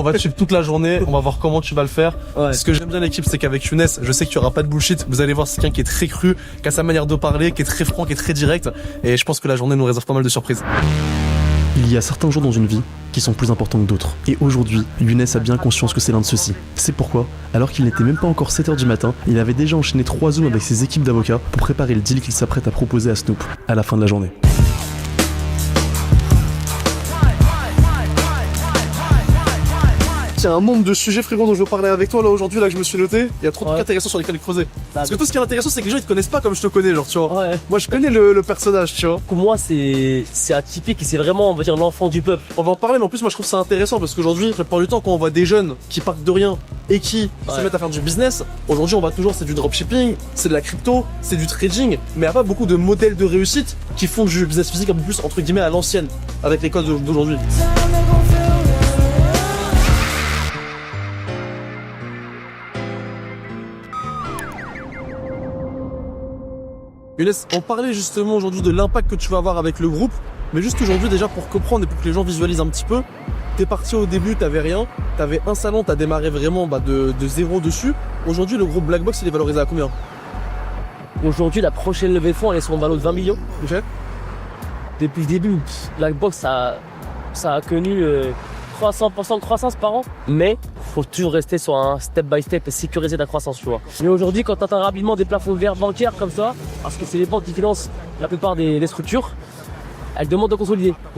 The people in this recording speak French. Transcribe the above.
on va te suivre toute la journée, on va voir comment tu vas le faire. Ouais. Ce que j'aime bien l'équipe, c'est qu'avec Younes, je sais qu'il y aura pas de bullshit. Vous allez voir, c'est quelqu'un qui est très cru, qui a sa manière de parler, qui est très franc, qui est très direct. Et je pense que la journée nous réserve pas mal de surprises. Il y a certains jours dans une vie qui sont plus importants que d'autres. Et aujourd'hui, Younes a bien conscience que c'est l'un de ceux-ci. C'est pourquoi, alors qu'il n'était même pas encore 7h du matin, il avait déjà enchaîné 3 zooms avec ses équipes d'avocats pour préparer le deal qu'il s'apprête à proposer à Snoop à la fin de la journée. Il y a un nombre de sujets frérot dont je veux parler avec toi là aujourd'hui, là que je me suis noté. Il y a trop de trucs intéressants sur lesquels creuser. Parce que tout ce qui est intéressant, c'est que les gens ils te connaissent pas comme je te connais, genre tu vois. Ouais. Moi je connais le personnage, tu vois. Pour moi, c'est atypique et c'est vraiment, on va dire, l'enfant du peuple. On va en parler, mais en plus moi je trouve ça intéressant parce qu'aujourd'hui, la plupart du temps, quand on voit des jeunes qui partent de rien et qui se mettent à faire du business, aujourd'hui on voit toujours c'est du dropshipping, c'est de la crypto, c'est du trading, mais il n'y a pas beaucoup de modèles de réussite qui font du business physique un peu plus entre guillemets à l'ancienne avec les codes d'aujourd'hui. Younes, on parlait justement aujourd'hui de l'impact que tu vas avoir avec le groupe, mais juste aujourd'hui déjà pour comprendre et pour que les gens visualisent un petit peu, t'es parti au début, t'avais rien, t'avais un salon, t'as démarré vraiment de zéro dessus. Aujourd'hui le groupe Black Box il est valorisé à combien? Aujourd'hui, la prochaine levée de fonds, elle est sur une valeur de 20 millions. Ok. Depuis le début, Black Box, ça a connu 300% de croissance par an. Mais faut toujours rester sur un step by step et sécuriser la croissance, tu vois. Mais aujourd'hui, quand tu atteins rapidement des plafonds verts bancaires comme ça, parce que c'est les banques qui financent la plupart des structures, elles demandent de consolider.